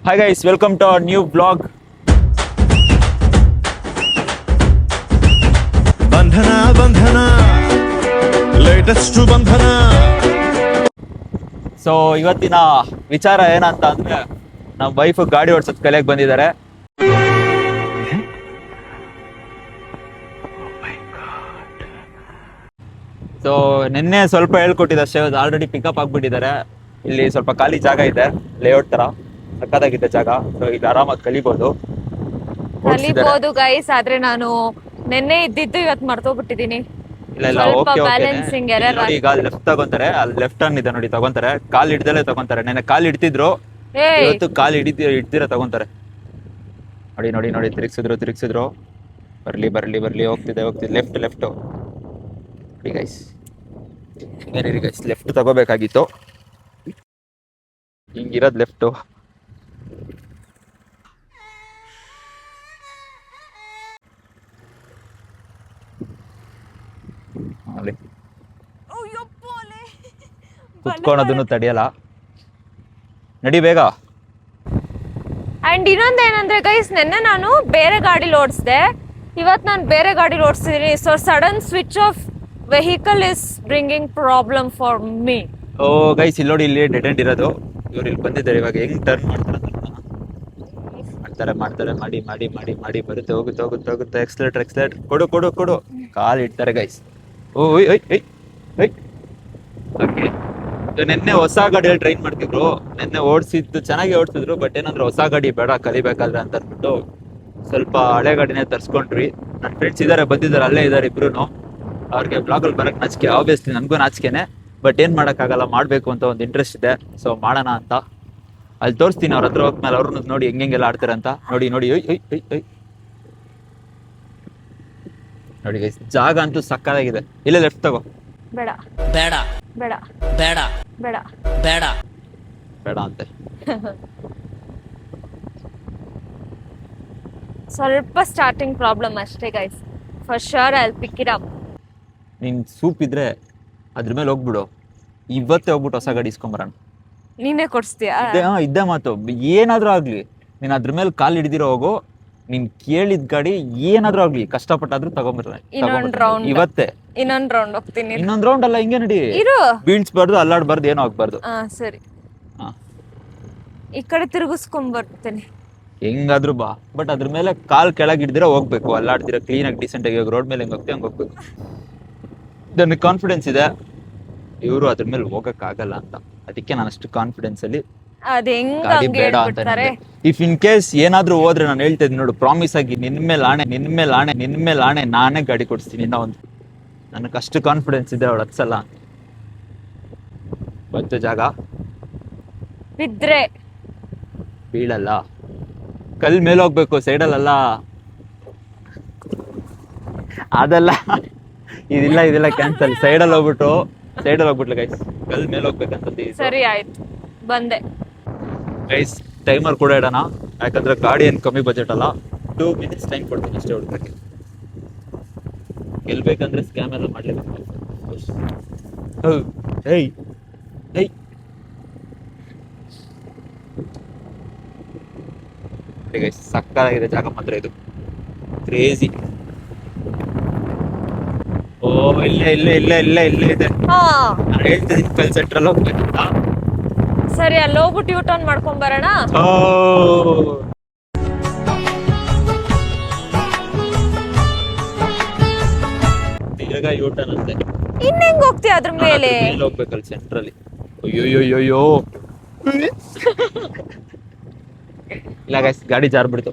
Hi guys, welcome to our new vlog. ಬಂಧನ ಬಂಧನ latest ಬಂಧನ. ಸೊ ಇವತ್ತಿನ ವಿಚಾರ ಏನಂತ ಅಂದ್ರೆ ನಮ್ಮ ವೈಫ್ ಗಾಡಿ ಓಡಿಸೋದು ಕಲಿಯಕ್ ಬಂದಿದ್ದಾರೆ. ಸೊ ನಿನ್ನೆ ಸ್ವಲ್ಪ ಹೇಳ್ಕೊಟ್ಟಿದ್ದೆ ಅಷ್ಟೇ, ಆಲ್ರೆಡಿ ಪಿಕಪ್ ಆಗ್ಬಿಟ್ಟಿದ್ದಾರೆ. ಇಲ್ಲಿ ಸ್ವಲ್ಪ ಖಾಲಿ ಜಾಗ ಇದೆ, ಲೇಔಟ್ ತರ ಸಕ್ಕತ್ತಾಗಿದೆ ಜಾಗ. ಸೊ ಇಲ್ಲಿ ಆರಾಮಾಗಿ ಕಲಿಬಹುದು. ಕಲಿಬಹುದು ಗೈಸ್, ಆದ್ರೆ ನಾನು ನೆನ್ನೆ ಇದ್ದಿದ್ದು ಇವತ್ತು ಮರ್ತೋಗ್ಬಿಟ್ಟಿದೀನಿ. ಇಲ್ಲ ಇಲ್ಲ, ಸ್ವಲ್ಪ ಓಕೆ ಬ್ಯಾಲೆನ್ಸಿಂಗ್ ಓಕೆ. ಎರರ್ ನೋಡಿ, ಈಗ ಲೆಫ್ಟ್ ತಗೊಂತಾರೆ, ಅಲ್ಲಿ ಲೆಫ್ಟ್ ಟರ್ನ್ ಇದೆ ನೋಡಿ, ತಗೊಂತಾರೆ. ಕಾಲ್ ಹಿಡ್ದಲೇ ತಗೊಂತಾರೆ. ನೆನ್ನೆ ಕಾಲ್ ಹಿಡ್ತಿದ್ರು, ಏಯ್ ಇವತ್ತು ಕಾಲ್ ಹಿಡ್ದಿರ ತಗೊಂತಾರೆ. ನೋಡಿ ನೋಡಿ ನೋಡಿ, ತಿರುಗಿಸಿದ್ರು. ಬರ್ಲಿ, ಹೋಗ್ತಿದೆ ಲೆಫ್ಟ್ ನೋಡಿ ಗೈಸ್. ಏನಿರಿ ಗೈಸ್, ಲೆಫ್ಟ್ ತಗೋಬೇಕಾಗಿತ್ತು. ಹಿಂಗಿರೋದು ಲೆಫ್ಟು. ಅಲ್ಲಿ ಕುತ್ಕೊಳೋದನ್ನು ತಡೆಯಲ್ಲ. ನಡಿ ಬೇಗ. ಅಂಡ್ ಇನ್ನೊಂದೇನಂದ್ರೆ ಗೈಸ್, ನೆನ್ನೆ ನಾನು ಬೇರೆ ಗಾಡಿ ಓಡಿಸ್ದೆ, ಇವತ್ತು ನಾನು ಬೇರೆ ಗಾಡಿ ಓಡಿಸ್ತಿದ್ದೀನಿ. So sudden switch off vehicle is bringing problem for me. Oh guys, ಇಲ್ಲಿ ನೋಡಿ, ಇಲ್ಲಿ ಡೆಡ್ ಎಂಡ್ ಇರೋದು. ಇವ್ರು ಇಲ್ಲಿ ಬಂದಿದ್ದಾರೆ. ಇವಾಗ ಹೆಂಗ್ ಟರ್ನ್ ಮಾಡ್ತಾರೆ ಮಾಡಿ ಬರುತ್ತೆ, ಹೋಗುತ್ತೆ. ಎಕ್ಸ್ಲೇಟರ್ ಕೊಡು. ಕಾಲ್ ಇಡ್ತಾರೆ ಗೈಸ್. ಓಯ್ ಓಕೆ. ನಿನ್ನೆ ಹೊಸ ಗಾಡಿಯಲ್ಲಿ ಟ್ರೈನ್ ಮಾಡ್ತಿದ್ರು. ನಿನ್ನೆ ಚೆನ್ನಾಗಿ ಓಡಿಸಿದ್ರು. ಬಟ್ ಏನಂದ್ರೆ ಹೊಸ ಗಾಡಿ ಬೇಡ ಕಲಿಬೇಕಾದ್ರೆ ಅಂತ ಅಂದ್ಬಿಟ್ಟು ಸ್ವಲ್ಪ ಹಳೆ ಗಾಡಿನೇ ತರ್ಸ್ಕೊಂಡ್ರಿ. ನನ್ನ ಫ್ರೆಂಡ್ಸ್ ಬಂದಿದ್ದಾರೆ, ಅಲ್ಲೇ ಇದ್ದಾರೆ ಇಬ್ರು. ಅವ್ರಿಗೆ ಬ್ಲಾಗಲ್ಲಿ ಬರಕ್ ನಾಚಿಕೆ, ಆಬ್ವಿಯಸ್ಲಿ ನನಗೂ ನಾಚಿಕೆನೆ. ಬಟ್ ಏನ್ ಮಾಡೋಕ್ಕಾಗಲ್ಲ, ಮಾಡಬೇಕು ಅಂತ ಒಂದು ಇಂಟ್ರೆಸ್ಟ್ ಇದೆ. ಸೊ ಮಾಡೋಣ ಅಂತ ಅಲ್ಲಿ ತೋರಿಸ್ತೀನಿ. ಅವ್ರ ಹತ್ರ ಹೋಗ್ಮೇಲೆ ಅವ್ರನ್ನ ನೋಡಿ ಹೆಂಗೆಲ್ಲ ಆಡ್ತಾರೆ ಅಂತ ನೋಡಿ. ನೋಡಿ ಗೈಸ್, ಜಾಗ ಅಂತೂ ಸಕ್ಕತ್ತಾಗಿದೆ. ಇಲ್ಲೇ ಲೆಫ್ಟ್ ತಗೋ. ಬೇಡ ಬೇಡ ಬೇಡ ಬೇಡ ಬೇಡ ಬೇಡ ಬೇಡ ಅಂತೆ. ಸ್ವಲ್ಪ ಸ್ಟಾರ್ಟಿಂಗ್ ಪ್ರಾಬ್ಲಮ್ ಅಷ್ಟೇ guys. For sure I will pick it up. ನಿನ್ ಸೂಪ್ ಇದ್ರೆ ಅದ್ರ ಮೇಲೆ ಹೋಗ್ಬಿಡು. ಇವತ್ತೇ ಹೋಗ್ಬಿಟ್ಟು ಹೊಸ ಗಾಡಿ ಇಸ್ಕೊಂಬರೋಣ. ನೀನೇ ಕೊಡ್ಸ್ತೀಯಾ? ಇದ್ದೇ ಮಾತು. ಏನಾದ್ರೂ ಆಗ್ಲಿ, ನೀನ್ ಅದ್ರ ಮೇಲೆ ಕಾಲ್ ಹಿಡಿದಿರೋ ಹೋಗು. ನೀನ್ ಕೇಳಿದ ಗಾಡಿ ಏನಾದ್ರೂ ಆಗ್ಲಿ, ಕಷ್ಟಪಟ್ಟಾದ್ರೂ ತಗೊಂಡ್ಬರ್ರೆ. ಇನ್ನೊಂದ್ ರೌಂಡ್ ಇವತ್ತೇ ಇನ್ನೊಂದ್ ರೌಂಡ್ ಹೋಗ್ತೀನಿ. ಇನ್ನೊಂದ್ ರೌಂಡ್ ಅಲ್ಲ, ಹಿಂಗೆ ನಡಿ. ಇರು. ಬೀಳ್ಸ್ಬಾರ್ದು, ಅಲ್ಲಾಡ್ಬಾರ್ದು, ಏನೋ ಆಗ್ಬಾರ್ದು. ಸರಿ, ಹಾ, ಈ ಕಡೆ ತಿರುಗಿಸ್ಕೊಂಡ್ ಬರ್ತೇನೆ. ಹೆಂಗಾದ್ರೂ ಬಾ. ಬಟ್ ಅದ್ರ ಮೇಲೆ ಕಾಲ್ ಕೆಳಗೆ ಹಿಡ್ದಿರ ಹೋಗ್ಬೇಕು. ಅಲ್ಲಾಡ್ದಿರ ಕ್ಲೀನ್ ಆಗಿ ಡೀಸೆಂಟ್ ಆಗಿ ರೋಡ್ ಮೇಲೆ ಹೆಂಗ್ ಹೋಗ್ತೀವಿ ಹಂಗ್ ಹೋಗ್ಬೇಕು. ನನಗೆ ಕಾನ್ಫಿಡೆನ್ಸ್ ಇದೆ ಇವರು ಅದ್ರ ಮೇಲೆ ಹೋಗಕ್ ಆಗಲ್ಲ ಅಂತ. ಅದಕ್ಕೆ ನಾನು ಅಷ್ಟು ಕಾನ್ಫಿಡೆನ್ಸ್ ಅಲ್ಲಿ ಅದ್ ಹೆಂಗ್ ಗಾಡಿ ಹಂಗ್ ಬೇಡ ಅಂತ. ಹೇಳ್ಬಿಡ್ತಾರೆ. ಇಫ್ ಇನ್ ಕೇಸ್ ಏನಾದ್ರೂ ಹೋದ್ರೆ ನಾನು ಹೇಳ್ತಾ ಇದ್ದೀನಿ ನೋಡು, ಪ್ರಾಮಿಸ್ ಆಗಿ ನಿನ್ ಮೇಲೆ ಆಣೆ ನಾನೇ ಗಾಡಿ ಕೊಡಿಸ್ತೀನಿ. ಇನ್ನೂ ಒಂದು ನನಗೆ ಅಷ್ಟು ಕಾನ್ಫಿಡೆನ್ಸ್ ಇದೆ. ಅವಳು ಹತ್ಸಲ್ಲ. ಬಂತು ಜಾಗ. ಬಿದ್ರೆ ಬೀಳಲ್ಲ. ಕಲ್ ಮೇಲೆ ಹೋಗ್ಬೇಕು, ಸೈಡಲ್ಲ. ಅದಲ್ಲ, ಇದಿಲ್ಲ ಕ್ಯಾನ್ಸಲ್. ಸೈಡಲ್ಲಿ ಹೋಗ್ಬಿಟ್ಲು ಗೈಸ್. ಕಲ್ ಮೇಲೆ ಹೋಗ್ಬೇಕಂತ. ಸರಿ ಆಯ್ತು, ಬಂದೆ ಗೈಸ್. ಟೈಮರ್ ಕೂಡ ಇಡೋಣ, ಯಾಕಂದ್ರೆ ಗಾಡಿ ಏನು ಕಮ್ಮಿ ಬಜೆಟ್ ಅಲ್ಲ. 2 minutes ಟೈಮ್ ಕೊಡ್ತೀನಿ ಅಷ್ಟೇ ಹುಡುಗಕ್ಕೆ. ಗೆಲ್ಬೇಕಂದ್ರೆ ಸ್ಕ್ಯಾಮ್ ಎಲ್ಲ ಮಾಡ್ಲೇಬೇಕು. ಗೈಸ್, ಸಕ್ಕತ್ತಾಗಿದೆ ಜಾಗ ಮಾತ್ರ. ಇದು ಕ್ರೇಜಿ. ಓ, ಇಲ್ಲೇ ಇದೆ. ಹಾ ನಾನು ಹೇಳ್ತಿದ್ದೀನಿ ಕಲ್ ಸೆಂಟ್ರಲ್ ಹೋಗ್ಬೇಕಂತ. ಸರಿ, ಅಲ್ಲಿ ಹೋಗ್ಬಿಟ್ಟು ಯೂ ಟರ್ನ್ ಮಾಡ್ಕೊಂಡ್ ಬರೋಣ. ತಿರ್ಗ ಯೂಟರ್ನ್ ಅಂತೆ. ಇನ್ ಹೆಂಗ್ ಹೋಗ್ತೀಯ ಅದ್ರ ಮೇಲೆ? ಹೋಗ್ಬೇಕಲ್ಲಿ ಸೆಂಟ್ರಲ್ಲಿ. ಅಯ್ಯೋಯ್ಯೋಯ್ಯೋ. ಇಲ್ಲ ಗೈಸ್, ಗಾಡಿ ಜಾರ್ಬಿಡ್ತು.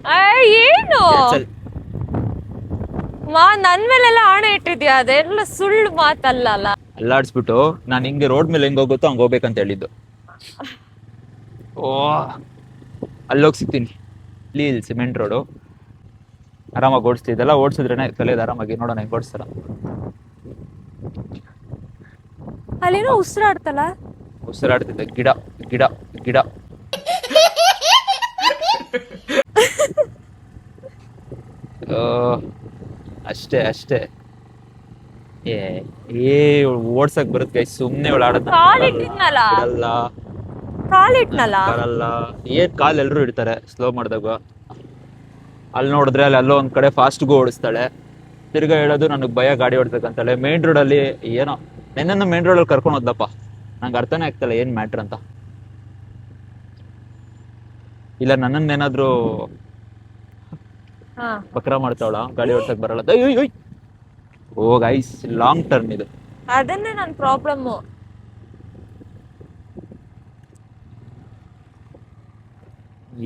ಏನು ನನ್ ಮೇಲೆಲ್ಲ ಆಣೆ ಇಟ್ಟಿದ್ಯಾ? ಅದೆಲ್ಲ ಸುಳ್ಳು ಮಾತಲ್ಲ. ಅಲ್ಲಾಡ್ಸ್ಬಿಟ್ಟು ನಾನು ಹಿಂಗೆ ರೋಡ್ ಮೇಲೆ ಹೆಂಗ್ ಹೋಗುತ್ತೋ ಹಂಗ ಹೋಗ್ಬೇಕಂತ ಹೇಳಿದ್ದು. ಓ, ಅಲ್ಲೋಗಿ ಸಿಗ್ತೀನಿ. ಇಲ್ಲಿ ಸಿಮೆಂಟ್ ರೋಡು. ಆರಾಮಾಗಿ ಓಡಿಸ್ತಿದ್ದೆಲ್ಲ. ಓಡಿಸಿದ್ರೇನೆ ಕಲಿಯೋದು ಆರಾಮಾಗಿ. ನೋಡೋಣ ಹೆಂಗ್ ಓಡಿಸ್ತಾರ. ಅಲ್ಲೇನೋ ಉಸಿರಾಡ್ತಲ್ಲ. ಉಸಿರಾಡ್ತಿದ್ದೆ. ಗಿಡ ಅಷ್ಟೇ. ಓಡ್ಸಕ್ ಬರುತ್ತೆ ಗೈಸ್. ಸುಮ್ನೆ ಕಾಲ್ ಇಟ್ಟಿದ್ನಲ್ಲ. ಬಿಡಲ್ಲ. ಕಾಲಿಟ್ನಲ್ಲ. ಬರಲ್ಲ. ಏನ್ ಕಾಲ್ ಎಲ್ರು ಇಡ್ತಾರೆ ಸ್ಲೋ ಮಾಡಿದಾಗ. ಅಲ್ಲಿ ನೋಡಿದ್ರೆ ಅಲ್ಲೋ ಒಂದ್ ಕಡೆ ಫಾಸ್ಟ್ಗೂ ಓಡಿಸ್ತಾಳೆ, ತಿರ್ಗಾ ಹೇಳೋದು ನನಗೆ ಭಯ ಗಾಡಿ ಓಡಿಸ್ಬೇಕಂತಾಳೆ. ಮೇನ್ ರೋಡಲ್ಲಿ ಏನೋ ನೆನ್ನ ಮೇನ್ ರೋಡಲ್ಲಿ ಕರ್ಕೊಂಡು ಹೋದ್ಲಪ್ಪ, ನಂಗೆ ಅರ್ಥನೇ ಆಗ್ತಲ್ಲ ಏನ್ ಮ್ಯಾಟ್ರ್ ಅಂತ. ಇಲ್ಲ ನನ್ನನ್ನೇನಾದ್ರೂ ಹಾ ಬಕ್ರ ಮಾಡ್ತಾವಳ, ಗಾಡಿ ಓಡ್ಸಕ್ ಬರಲ್ಲ. ಅಯ್ಯೋ ಓ ಗೈಸ್, ಲಾಂಗ್ ಟರ್ನ್ ಇದು. ಅದನ್ನೇ ನನ್ನ ಪ್ರಾಬ್ಲಮ್ಮು.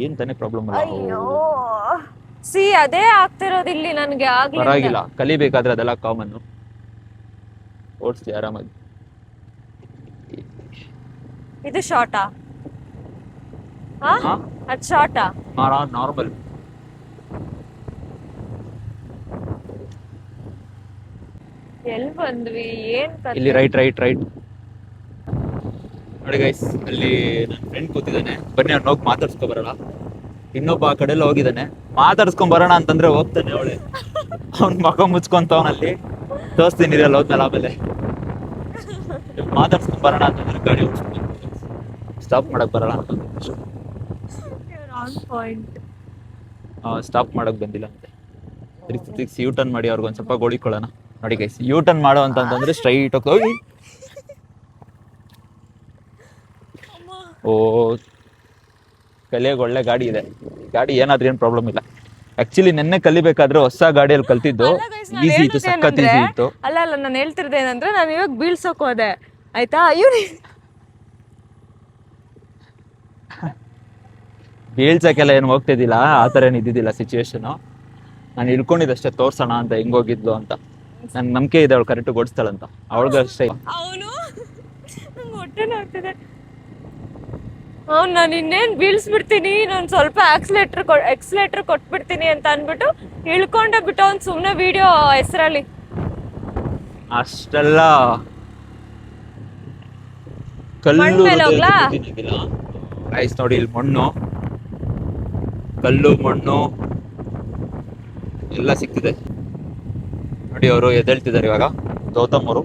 ಏನ್ ತಾನೇ ಪ್ರಾಬ್ಲಮ್ ಅಲ್ಲ. ಅಯ್ಯೋ ಸಿ ಅದೇ ಆಗ್ತಿರೋದು ಇಲ್ಲಿ ನನಗೆ. ಪರವಾಗಿಲ್ಲ, ಕಲಿಬೇಕಾದ್ರೆ ಅದೆಲ್ಲ ಕಾಮನ್. ಓಡಿಸ್ಲಿ ಆರಾಮಾಗಿ. ಇದು ಶಾರ್ಟಾ? ಹಾ? ಅದು ಶಾರ್ಟಾ? ನಾರ್ಮಲ್. ಎಲ್ಲಿ ಬಂದ್ವಿ? ಏನ್ ಕಥೆ? ಇಲ್ಲಿ ರೈಟ್ ನೋಡಿ ಗೈಸ್, ಅಲ್ಲಿ ನನ್ನ ಫ್ರೆಂಡ್ ಕೂತಿದ್ದಾನೆ. ಬನ್ನಿ ಅವ್ನು ಹೋಗಿ ಮಾತಾಡ್ಸ್ಕೊ ಬರೋಣ. ಇನ್ನೊಬ್ಬ ಆ ಕಡೆಲ್ಲ ಹೋಗಿದ್ದಾನೆ, ಮಾತಾಡ್ಸ್ಕೊಂಡ್ ಬರೋಣ ಅಂತಂದ್ರೆ ಹೋಗ್ತಾನೆ ಅವಳೆ. ಅವ್ನ್ ಮಗ ಮುಚ್ಕೊಂತವನಲ್ಲಿ ತೋರಿಸ್ತೀನಿ ಇರಲ್ಲ ಹೋದ್ಮೇಲೆ. ಆಮೇಲೆ ಮಾತಾಡ್ಸ್ಕೊಂಡ್ ಬರೋಣ ಅಂತಂದ್ರೆ ಗಾಡಿ ಸ್ಟಾಪ್ ಮಾಡಕ್ ಬರೋಣ ಅಂತಂದ್ರೆ ಸ್ಟಾಪ್ ಮಾಡಕ್ ಬಂದಿಲ್ಲ ಅಂತೆ. ತಿರ್ಗಿ ಯೂ ಟರ್ನ್ ಮಾಡಿ ಅವ್ರಿಗೊಂದ್ ಸ್ವಲ್ಪ ಗೋಳಿಕೊಳ್ಳೋಣ. ನೋಡಿ ಗೈಸ್, ಯೂ ಟರ್ನ್ ಮಾಡೋ ಅಂತಂದ್ರೆ ಸ್ಟ್ರೈಟ್ ಹೋಗಿ ಓ ಕಲಿಯಾಗ ಒಳ್ಳೆ ಗಾಡಿ ಇದೆ. ಗಾಡಿ ಏನಾದ್ರೂ ಏನ್ ಪ್ರಾಬ್ಲಮ್ ಇಲ್ಲ. ಆಕ್ಚುಲಿ ನೆನ್ನೆ ಕಲಿಬೇಕಾದ್ರೆ ಹೊಸ ಗಾಡಿಯಲ್ಲಿ ಕಲ್ತಿದ್ದು ಈಸಿ ಇತ್ತು, ಸಖತ್ ಈಸಿ ಇತ್ತು. ಅಲ್ಲ ನಾನು ಹೇಳ್ತಿರೋದು ಏನಂದ್ರೆ, ನಾನು ಇವಾಗ ಬೀಳ್ಸೋಕ್ ಹೋದೆ ಆಯ್ತಾ, ಇವ್ರು ಬೀಳ್ಸಕ್ಕೆಲ್ಲ ಏನು ಹೋಗ್ತಿದ್ದಿಲ್ಲ, ಆ ಥರ ಏನು ಇದ್ದಿದ್ದಿಲ್ಲ ಸಿಚುವೇಶನ್. ನಾನು ಇಳ್ಕೊಂಡಿದ್ದಷ್ಟೇ ತೋರ್ಸೋಣ ಅಂತ ಹೆಂಗ್ ಹೋಗಿದ್ಲು ಅಂತ. ನನ್ಗೆ ನಂಬಿಕೆ ಇದೆ ಅವಳು ಕರೆಕ್ಟ್ ಓಡಿಸ್ತಾಳಂತ. ಅವಳಿಗೆ ಅಷ್ಟೇ. ಅವನು ನಂಗೆ ಹೊಟ್ಟೆನೇ ಆಗ್ತಿದೆ. ನಾನು ಇನ್ನೇನು ಬೀಳ್ಸ್ಬಿಡ್ತೀನಿ, ನಾನು ಸ್ವಲ್ಪ ಎಕ್ಸ್ಲೇಟರ್ ಕೊಟ್ಬಿಡ್ತೀನಿ ಅಂತ ಅಂದ್ಬಿಟ್ಟು ಇಳ್ಕೊಂಡೆ ಬಿಟ್ಟು ಅವ್ನು ಸುಮ್ಮನೆ ವಿಡಿಯೋ ಹೆಸರಲ್ಲಿ. ಅಷ್ಟೆಲ್ಲ ಮಣ್ಣ್ ಮೇಲೆ ಹೋಗ್ಲಾ? ಐಸ್ ನೋಡಿ, ಇಲ್ಲಿ ಮಣ್ಣು, ಕಲ್ಲು, ಮಣ್ಣು ಎಲ್ಲ ಸಿಕ್ತಿದೆ ನೋಡಿ. ಅವರು ಎದ್ದೇಳ್ತಿದ್ದಾರೆ ಇವಾಗ, ಗೌತಮ್ ಅವರು.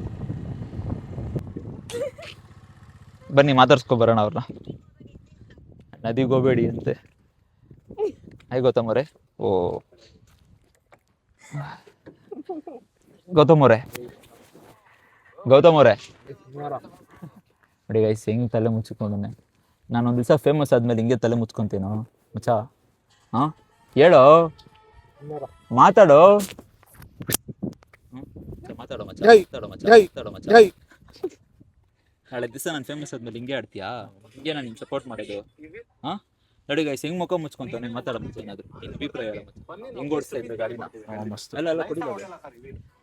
ಬನ್ನಿ ಮಾತಾಡ್ಸ್ಕೊ ಬರೋಣ ಅವ್ರನ್ನ. ನದಿಗೆ ಹೋಗ್ಬೇಡಿ ಅಂತೆ. ಹಾಯ್ ಗೌತಮ್ ಅವರೇ. ಓ ಗೌತಮ್ ಅವರೇ ನೋಡಿ ಗೈಸ್, ಹೆಂಗ್ ತಲೆ ಮುಚ್ಚಿಕೊಂಡನೆ. ನಾನೊಂದ್ ದಿವಸ ಫೇಮಸ್ ಆದ್ಮೇಲೆ ಹಿಂಗೆ ತಲೆ ಮುಚ್ಕೊಂತೀನೋ ಮಚ್ಚ? ಹಾ ಹೇಳೋ, ಮಾತಾಡೋ ಮಚ್ಚ. ನಾಳೆ ದಿವಸ ನಾನು ಫೇಮಸ್ ಆದ್ಮೇಲೆ ಹಿಂಗೆ ಆಡ್ತೀಯಾ? ಹಿಂಗೆ ನಾನು ನಿಮ್ಗೆ ಸಪೋರ್ಟ್ ಮಾಡೋದು? ಹಾ ನೋಡಿ ಗೈಸ್, ಹೆಂಗ್ ಮುಖ ಮುಚ್ಕೊಂತಾನೆ. ಮಾತಾಡೋ ಮಚ್ಚ, ಏನಾದ್ರು ನಿನ್ನ ಅಭಿಪ್ರಾಯ ಹೇಳ ಮಚ್ಚ. ಹೆಂಗ್ ಓಡಿಸ್ತಾ ಇದ್ರೆ ಗಾಡಿನ?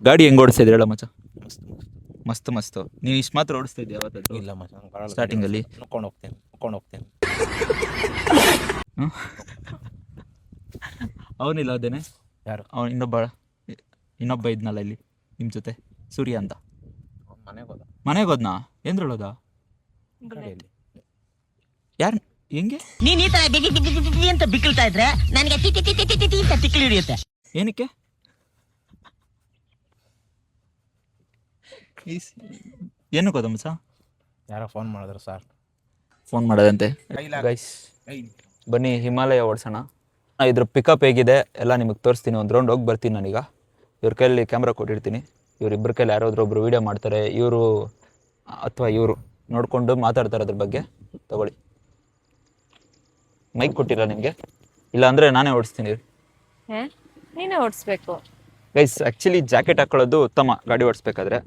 ಗಾಡಿ ಹೆಂಗ್ ಓಡಿಸ್ತಾ ಇದ್ರೆ ಹೇಳ ಮಚ್ಚ. ಮಸ್ತ್. ನೀವು ಇಷ್ಟು ಮಾತ್ರ ಓಡಿಸ್ತಾ ಇದ್ದೀಯ ಯಾವತ್ತಾದ್ರು? ಇಲ್ಲ ಮಚ್ಚ, ಸ್ಟಾರ್ಟಿಂಗ್ ಅಲ್ಲಿ ನೋಡ್ಕೊಂಡು ಹೋಗ್ತೇನೆ. ಅವನಿಲ್ಲ ಅದೇನೆ. ಯಾರು? ಅವನು ಇನ್ನೊಬ್ಬ ಇದ್ನಲ್ಲ ಇಲ್ಲಿ ನಿಮ್ ಜೊತೆ, ಸೂರ್ಯ ಅಂತ. ಮನೆಗೆ ಹೋದ್ನಾ? ಏನ್ರೊಳದ? ಯಾರು? ಹೆಂಗೆ? ನೀನ್ ಈ ತರ ಬಿಗಿ ಅಂತ ಬಿಕ್ಕಳ್ತಾ ಇದ್ರೆ ನನಗೆ T T T T T T ಅಂತ ತಿಕ್ಕಲಿ ಹಿಡಿಯುತ್ತೆ. ಏನಕ್ಕೆ? ಏನು ಗೊತ್ತಮ್ಮ ಸರ್? ಯಾರೋ ಫೋನ್ ಮಾಡಿದ್ರು ಸರ್. ಫೋನ್ ಮಾಡೋದಂತೆ. ಗೈಸ್ ಬನ್ನಿ ಹಿಮಾಲಯ ಓಡಿಸೋಣ. ಇದ್ರ ಪಿಕಪ್ ಹೇಗಿದೆ ಎಲ್ಲ ನಿಮಗೆ ತೋರಿಸ್ತೀನಿ. ಒಂದು ರೌಂಡ್ ಹೋಗಿ ಬರ್ತೀನಿ ನಾನೀಗ. ಇವ್ರ ಕೈಯಲ್ಲಿ ಕ್ಯಾಮ್ರಾ ಕೊಟ್ಟಿರ್ತೀನಿ. ಇವರಿಬ್ಬರ ಕೈಲಿ ಯಾರಾದ್ರೊಬ್ರು ವೀಡಿಯೋ ಮಾಡ್ತಾರೆ, ಇವರು ಅಥವಾ ಇವರು ನೋಡಿಕೊಂಡು ಮಾತಾಡ್ತಾರೆ ಅದ್ರ ಬಗ್ಗೆ. ತಗೊಳ್ಳಿ, ಮೈಕ್ ಕೊಟ್ಟಿಲ್ಲ ನಿಮಗೆ? ಇಲ್ಲ ಅಂದರೆ ನಾನೇ ಓಡಿಸ್ತೀನಿ. ನೀನೇ ಓಡಿಸ್ಬೇಕು ಗೈಸ್. ಆ್ಯಕ್ಚುಲಿ ಜಾಕೆಟ್ ಹಾಕೊಳ್ಳೋದು ಉತ್ತಮ ಗಾಡಿ ಓಡಿಸ್ಬೇಕಾದ್ರೆ.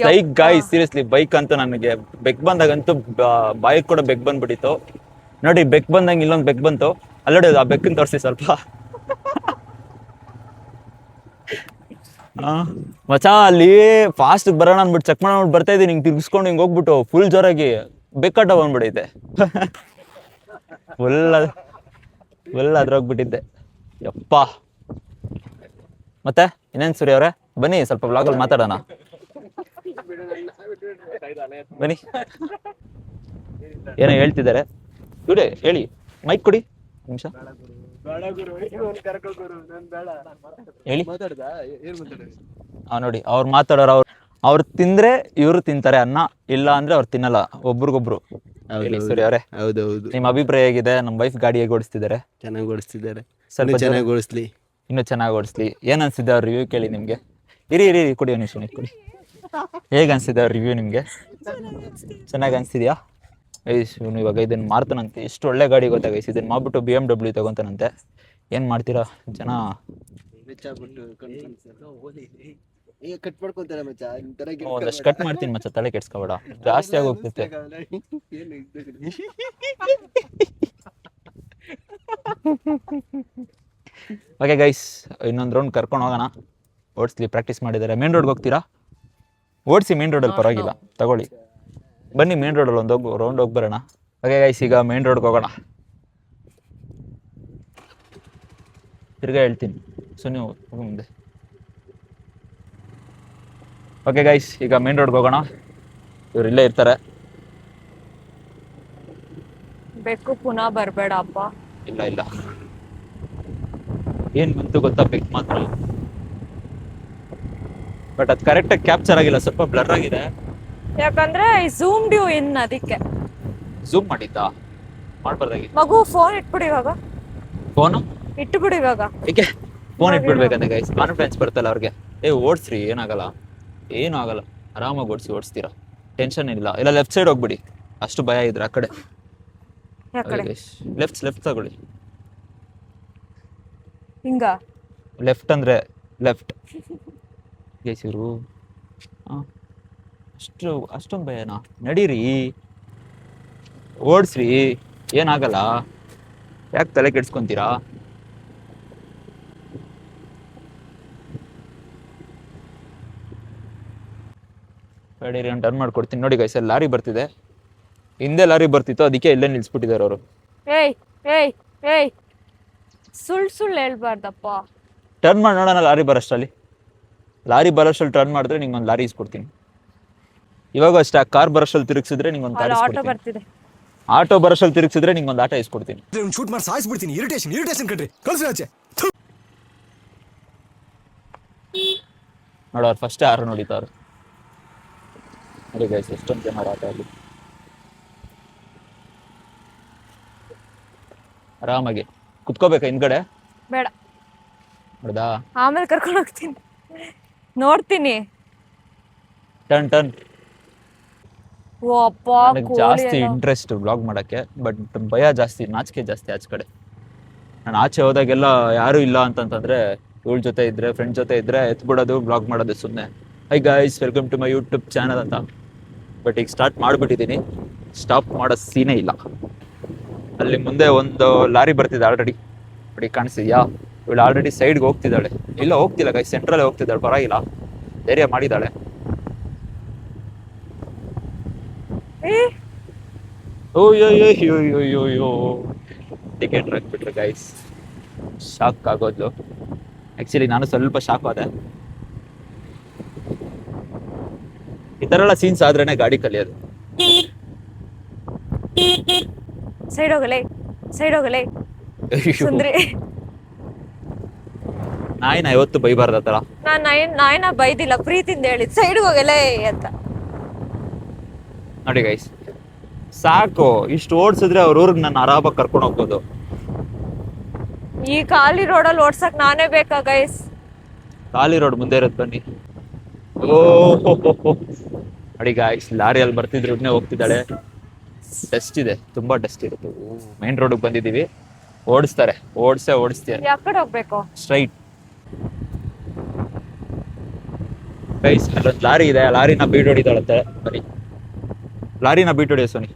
ಸೈಕ್ ಗಾಯ್ಸ್, ಸೀರಿಯಸ್ಲಿ ಬೈಕ್ ಅಂತ ನನಗೆ ಬೆಕ್ ಬಂದಾಗಂತೂ ಬಾಯಿಗೆ ಕೂಡ ಬೆಕ್ ಬಂದ್ಬಿಟ್ಟಿತ್ತು ನೋಡಿ. ಬೆಕ್ ಬಂದಂಗೆ ಇಲ್ಲೊಂದು ಬೆಕ್ ಬಂತು. ಅಲ್ಲೋಡಿ, ಆ ಬೆಕ್ಕನ್ನು ತೋರಿಸಿ ಸ್ವಲ್ಪ. ಮಚಾ, ಅಲ್ಲಿ ಫಾಸ್ಟ್ ಬರೋಣ ಅಂದ್ಬಿಟ್ಟು ಚೆಕ್ ಮಾಡ್ಬಿಟ್ಟು ಬರ್ತಾ ಇದ್ದೀನಿ. ಹಿಂಗೆ ತಿರ್ಗಿಸ್ಕೊಂಡು ಹಿಂಗೆ ಹೋಗ್ಬಿಟ್ಟು ಫುಲ್ ಜೋರಾಗಿ ಬೆಕ್ಕಟ್ಟ ಬಂದ್ಬಿಟ್ಟೈತೆ. ಫುಲ್ ಅದ್ರೋಗ್ಬಿಟ್ಟಿದ್ದೆ ಯಪ್ಪ. ಮತ್ತೆ ಇನ್ನೇನು ಸೂರ್ಯ ಅವರೇ, ಬನ್ನಿ ಸ್ವಲ್ಪ ವ್ಲಾಗಲ್ಲಿ ಮಾತಾಡೋಣ. ಬನ್ನಿ, ಏನೋ ಹೇಳ್ತಿದ್ದಾರೆ. ಇವ್ರೆ ಹೇಳಿ, ಮೈಕ್ ಕೊಡಿ ನಿಮಿಷ ಹೇಳಿ. ನೋಡಿ ಅವ್ರು ಮಾತಾಡೋರು, ಅವ್ರು ತಿಂದ್ರೆ ಇವ್ರು ತಿಂತಾರೆ ಅನ್ನ, ಇಲ್ಲ ಅಂದ್ರೆ ಅವ್ರು ತಿನ್ನಲ್ಲ. ಒಬ್ರಿಗೊಬ್ರು. ಹೇಳಿ ಸೂರ್ಯ ಅವರೇ, ಹೌದೌದು, ನಿಮ್ಮ ಅಭಿಪ್ರಾಯ ಹೇಗಿದೆ? ನಮ್ಮ ವೈಫ್ ಗಾಡಿ ಹೇಗೆ ಓಡಿಸ್ತಿದ್ದಾರೆ? ಚೆನ್ನಾಗಿ ಓಡಿಸ್ತಿದ್ದಾರೆ. ಸ್ವಲ್ಪ ಚೆನ್ನಾಗಿ ಓಡಿಸ್ಲಿ. ಇನ್ನೂ ಚೆನ್ನಾಗಿ ಓಡಿಸ್ಲಿ. ಏನ್ ಅನ್ಸಿದೆ ಅವ್ರ ರಿವ್ಯೂ ಕೇಳಿ ನಿಮ್ಗೆ? ಇರಿ ಕೊಡಿ ಒಂದು ನಿಮಿಷ ಕೊಡಿ. ಹೇಗೆ ಅನ್ಸಿದೆ ಅವ್ರ ರಿವ್ಯೂ ನಿಮ್ಗೆ? ಚೆನ್ನಾಗಿ ಅನ್ಸಿದ್ಯಾ? ಗೈಸ್ ಇವನು ಇವಾಗ ಇದನ್ನ ಮಾರ್ತಾನಂತೆ. ಎಷ್ಟು ಒಳ್ಳೆ ಗಾಡಿ ಗೊತ್ತಾ ಗೈಸ್? ಇದನ್ನ ಮಾಡ್ಬಿಟ್ಟು BMW ತಗೊಂತಾನಂತೆ. ಏನ್ ಮಾಡ್ತೀರಾ ಜನ? ಕಟ್ ಮಾಡ್ಕೊಂತಾರೆ ಮಚ್ಚ, ಒಂದಷ್ಟು ಕಟ್ ಮಾಡ್ತೀನಿ ಮಚ್ಚ, ತಲೆ ಕೆಡ್ಸ್ಕೊಬೇಡ, ಜಾಸ್ತಿ ಆಗಿ ಹೋಗ್ತೈತೆ. ಓಕೆ ಗೈಸ್, ಇನ್ನೊಂದು ರೌಂಡ್ ಕರ್ಕೊಂಡು ಹೋಗೋಣ. ಓಡಿಸ್ಲಿ, ಪ್ರಾಕ್ಟೀಸ್ ಮಾಡಿದ್ದಾರೆ. ಮೇನ್ ರೋಡ್ಗೆ ಹೋಗ್ತೀರಾ? ಓಡಿಸಿ, ಮೇನ್ ರೋಡಲ್ಲಿ ಪರವಾಗಿಲ್ಲ, ತಗೊಳ್ಳಿ. ಬನ್ನಿ ಮೇನ್ ರೋಡಲ್ಲಿ ಒಂದು ರೌಂಡ್ ಹೋಗಿ ಬರೋಣ. ಓಕೆ ಗೈಸ್, ಈಗ ಮೇನ್ ರೋಡ್ಗೆ ಹೋಗೋಣ. ತಿರ್ಗಾ ಹೇಳ್ತೀನಿ, ಸೊ ನೀವು ಮುಂದೆ. ಓಕೆ ಗೈಸ್, ಈಗ ಮೇನ್ ರೋಡ್ಗೆ ಹೋಗೋಣ. ಇವ್ರು ಇಲ್ಲೇ ಇರ್ತಾರೆ. ಬೆಕ್ಕು ಪುನಃ ಬರಬೇಡ ಅಪ್ಪ. ಇಲ್ಲ ಏನ್ ಬಂತು ಗೊತ್ತಾ ಬೆಕ್ ಮಾತ್ರ, ಬಟ್ ಅದು ಕರೆಕ್ಟಾಗಿ ಕ್ಯಾಪ್ಚರ್ ಆಗಿಲ್ಲ, ಸ್ವಲ್ಪ ಬ್ಲರ್ ಆಗಿದೆ. ಯಾಕಂದ್ರೆ ಝೂಮ್ ಡ್ಯೂ ಇನ್, ಅದಕ್ಕೆ ಝೂಮ್ ಮಾಡಿದ್ದ ಮಾಡ್ಬಾರ್ದಾಗಿತ್ತು. ಮಗು ಫೋನ್ ಇಟ್ಬಿಡು ಇವಾಗ. ಫೋನು ಇಟ್ಬಿಡು ಇವಾಗ. ಏಕೆ ಫೋನ್ ಇಟ್ಬಿಡ್ಬೇಕಂತೆ ಗೈಸ್? ಕಾನ್ಫಿಡೆನ್ಸ್ ಬರ್ತಲ್ಲ ಅವ್ರಿಗೆ. ಓಡಿಸ್ರಿ, ಏನಾಗಲ್ಲ, ಏನೂ ಆಗಲ್ಲ, ಆರಾಮಾಗಿ ಓಡಿಸ್ತೀರಾ, ಟೆನ್ಷನ್ ಇಲ್ಲ. ಇಲ್ಲ ಲೆಫ್ಟ್ ಸೈಡ್ ಹೋಗ್ಬಿಡಿ, ಅಷ್ಟು ಭಯ ಇದ್ರೆ. ಆ ಕಡೆ ಲೆಫ್ಟ್ ತಗೊಳ್ಳಿ. ಹಿಂಗ ಲೆಫ್ಟ್ ಅಂದ್ರೆ ಲೆಫ್ಟ್ ಗೈಸ್. ಇವರು ಅಷ್ಟೊಂದು ಭಯನಾ? ನಡೀರಿ, ಓಡಿಸ್ರಿ, ಏನಾಗಲ್ಲ, ಯಾಕೆ ತಲೆ ಕೆಡ್ಸ್ಕೊಂತೀರಾ? ಬೇಡಿರಿ, ನಾನು ಟರ್ನ್ ಮಾಡ್ಕೊಡ್ತೀನಿ. ನೋಡಿ ಗೈಸ್, ಅಲ್ಲಿ ಲಾರಿ ಬರ್ತಿದೆ, ಹಿಂದೆ ಲಾರಿ ಬರ್ತಿತ್ತು, ಅದಕ್ಕೆ ಇಲ್ಲೇ ನಿಲ್ಸ್ಬಿಟ್ಟಿದ್ದಾರೆ ಅವರು. ಏಯ್ ಸುಳ್ಳು ಹೇಳ್ಬಾರ್ದಪ್ಪ. ಟರ್ನ್ ಮಾಡಿ ನೋಡೋಣ, ಲಾರಿ ಬರೋಷ್ಟಲ್ಲಿ ಟರ್ನ್ ಮಾಡಿದ್ರೆ ನಿಂಗೆ ಒಂದು ಲಾರಿ ಇಸ್ಕೊಡ್ತೀನಿ. ಇವಾಗ ಅಷ್ಟೇ, ಆ ಕಾರ್ ಬರೋಷ್ಟಲ್ಲಿ ತಿರುಗಿಸಿದ್ರೆ ನಿಂಗೆ ಒಂದು ಕಾರ್ ಆಟೋ ಬರ್ತಿದೆ. ಆಟೋ ಬರೋಷ್ಟಲ್ಲಿ ತಿರುಗಿಸಿದ್ರೆ ನಿಂಗೆ ಒಂದು ಆಟೋ ಇಸ್ಕೊಡ್ತೀನಿ. ಶೂಟ್ ಮಾಡಿ ಸಾಯಿಸ್ಬಿಡ್ತೀನಿ. ಇರಿಟೇಷನ್ ಕಣ್ರಿ, ಕಳ್ಸಿ ಆಚೆ. ನೋಡು, ಅವ್ರು ಫಸ್ಟೇ ಆರು ನೋಡಿತಾವ್ರು. ನೋಡಿ ಗೈಸ್, ಎಷ್ಟೊಂದು ಜನ ಆಟ ಅಲ್ಲಿ ಆರಾಮಾಗಿ ಕುತ್ಕೋಬೇಕಾ ಹಿಂದ್ಗಡೆ? ಬೇಡ, ನೋಡ್ದಾ? ಆಮೇಲೆ ಕರ್ಕೊಂಡು ಹೋಗ್ತೀನಿ, ನೋಡ್ತೀನಿ. ಟರ್ನ್. ಓ ಅಪ್ಪ, ನನಗೆ ಜಾಸ್ತಿ ಇಂಟ್ರೆಸ್ಟ್ ಬ್ಲಾಗ್ ಮಾಡಕ್ಕೆ, ಬಟ್ ಭಯ ಜಾಸ್ತಿ, ನಾಚಿಕೆ ಜಾಸ್ತಿ ಆಚೆ ಕಡೆ. ನಾನು ಆಚೆ ಹೋದಾಗೆಲ್ಲ ಯಾರೂ ಇಲ್ಲ ಅಂತಂತಂದ್ರೆ, ಇವಳ ಜೊತೆ ಇದ್ರೆ, ಫ್ರೆಂಡ್ ಜೊತೆ ಇದ್ರೆ ಎತ್ಬಿಡೋದು, ಬ್ಲಾಗ್ ಮಾಡೋದು ಸುಮ್ಮನೆ. Hi guys, welcome to my YouTube channel ಅಂತ. ಬಟ್ ಈಗ ಸ್ಟಾರ್ಟ್ ಮಾಡಿಬಿಟ್ಟಿದ್ದೀನಿ, ಸ್ಟಾಪ್ ಮಾಡೋ ಸೀನೇ ಇಲ್ಲ. ಅಲ್ಲಿ ಮುಂದೆ ಒಂದು ಲಾರಿ ಬರ್ತಿದೆ ಆಲ್ರೆಡಿ, ನೋಡಿ ಕಾಣಿಸಿದ್ಯಾ? ಇವಳು ಆಲ್ರೆಡಿ ಸೈಡ್ಗೆ ಹೋಗ್ತಿದ್ದಾಳೆ. ಇಲ್ಲ ಹೋಗ್ತಿಲ್ಲ ಗೈಸ್, ಸೆಂಟ್ರಲ್ಲೇ ಹೋಗ್ತಿದ್ದಾಳೆ, ಪರವಾಗಿಲ್ಲ, ಧೈರ್ಯ ಮಾಡಿದ್ದಾಳೆ. ಓಯ್ಯೋ ಟಿಕೆಟ್ ಹಾಕ್ಬಿಟ್ರು ಗೈಸ್, ಶಾಕ್ ಆಗೋದ್ಲು. ಆಕ್ಚುಲಿ ನಾನು ಸ್ವಲ್ಪ ಶಾಕ್ ಆದೆ. ಈ ತರ ಎಲ್ಲ ಸೀನ್ಸ್ ಆದ್ರೇನೆ ಗಾಡಿ ಕಲಿಯೋದು. ಸೈಡ್ ಹೋಗಲೇ ಸುಂದ್ರಿ. ನಾಯಿನ ಇವತ್ತು ಬೈಬಾರ್ದ ತರ. ನಾನ್ ನಾಯಿನ ಬೈದಿಲ್ಲ, ಪ್ರೀತಿಯಿಂದ ಹೇಳಿದ್ ಸೈಡ್ ಹೋಗಲೇ ಅಂತ. ನೋಡಿ ಗೈಸ್, ಸಾಕು, ಇಷ್ಟು ಓಡಿಸಿದ್ರೆ ಅವ್ರ ಊರಿಗೆ ನಾನು ಆರಾಮಾಗಿ ಕರ್ಕೊಂಡು ಹೋಗ್ಬೋದು. ಈ ಖಾಲಿ ರೋಡಲ್ಲಿ ಓಡ್ಸಕ್ ನಾನೇ ಬೇಕಾ ಗೈಸ್? ಖಾಲಿ ರೋಡ್ ಮುಂದೆ ಇರೋದು, ಬನ್ನಿ. ಓಹೋ ನೋಡಿ ಗಾಯ್ಸ್, ಲಾರಿಯಲ್ಲಿ ಬರ್ತಿದ್ರು, ಇದನ್ನೇ ಹೋಗ್ತಿದ್ದಾಳೆ. ಡಸ್ಟ್ ಇದೆ, ತುಂಬಾ ಡಸ್ಟ್ ಇರುತ್ತೆ. ಮೇನ್ ರೋಡ್ಗೆ ಬಂದಿದ್ದೀವಿ, ಓಡಿಸ್ತಾರೆ, ಓಡಿಸ್ತಾರೆ. ಯಾವ ಕಡೆ ಹೋಗ್ಬೇಕು? Straight guys. ಅಲ್ಲೊಂದು ಲಾರಿ ಇದೆ, ಲಾರಿನ ಬೀಟ್ ಹೊಡಿತಾಳಂತೆ. ಬನ್ನಿ, ಲಾರಿನ ಬೀಟ್ ಹೊಡಿಯೋ ಸೋನಿ.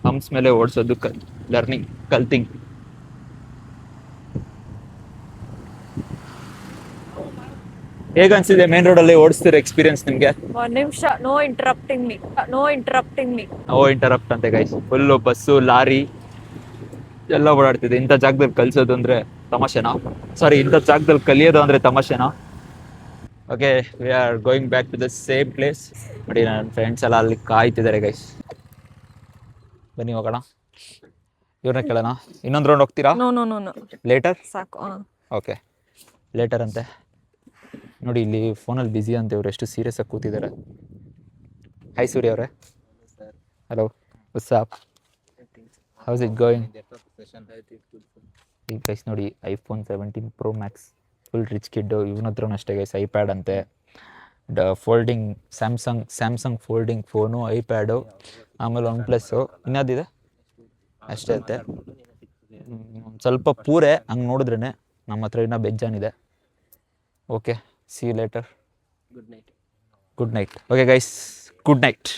ಹಮ್ಸ್ ಮೇಲೆ ಓಡಿಸೋದು ಲರ್ನಿಂಗ್, ಕಲ್ತಿಂಗ್. ಹೇಗ ಅನ್ಸಿದೆ ಮೇನ್ ರೋಡ್ ಅಲ್ಲಿ ಓಡಿಸ್ತಿರೋ ಎಕ್ಸ್ಪೀರಿಯನ್ಸ್ ನಿಮ್ಗೆ? ಒಂದ್ ನಿಮಿಷ, ನೋ ಇಂಟರಪ್ಟಿಂಗ್ ಮೀ. ಓ ಇಂಟರಪ್ಟ್ ಅಂತೆ ಗೈಸ್. ಫುಲ್ಲು ಬಸ್ಸು, ಲಾರಿ ಎಲ್ಲ ಓಡಾಡ್ತಿದೆ. ಇಂಥ ಜಾಗದಲ್ಲಿ ಕಲಿಸೋದು ಅಂದ್ರೆ ತಮಾಷೆನಾ? ಸಾರಿ, ಇಂಥ ಜಾಗದಲ್ಲಿ ಕಲಿಯೋದು ಅಂದ್ರೆ ತಮಾಷೆನಾ? Okay we are going back to the same place. ನೋಡಿ ನನ್ನ ಫ್ರೆಂಡ್ಸ್ ಎಲ್ಲ ಅಲ್ಲಿ ಕಾಯ್ತಿದ್ದಾರೆ ಗೈಸ್. ಬನ್ನಿ ಹೋಗೋಣ. ಇವ್ರನ್ನ ಕೇಳೋಣ. ಇನ್ನೊಂದು ರೌಂಡ್ ಹೋಗ್ತೀರಾ? No no no no later? ಸಾಕು. ಓಕೆ ಲೇಟರ್ ಅಂತೆ. ನೋಡಿ ಇಲ್ಲಿ ಫೋನಲ್ಲಿ ಬ್ಯುಸಿ ಅಂತ ಇವ್ರು ಎಷ್ಟು ಸೀರಿಯಸ್ ಆಗಿ ಕೂತಿದ್ದಾರೆ. ಹಾಯ್ ಸೂರ್ಯ ಅವರೇ. Hello what's up, how's it going? ಈಗ ಗೈಸ್ ನೋಡಿ iPhone 17 Pro Max full rich kid. ಇವನ ಹತ್ರನೂ ಅಷ್ಟೇ ಗೈಸ್ ಐಪ್ಯಾಡ್ ಅಂತೆ, folding Samsung folding phone, iPad, ಆಮೇಲೆ OnePlus ಇನ್ನದಿದೆ ಅಷ್ಟೇ ಅಂತೆ. ಸ್ವಲ್ಪ ಪೂರೆ ಹಂಗೆ ನೋಡಿದ್ರೇ ನಮ್ಮ ಹತ್ರ ಇನ್ನೂ ಬೆಜ್ಜಾನಿದೆ. Okay see you later. Good night. Good night. Okay guys, good night.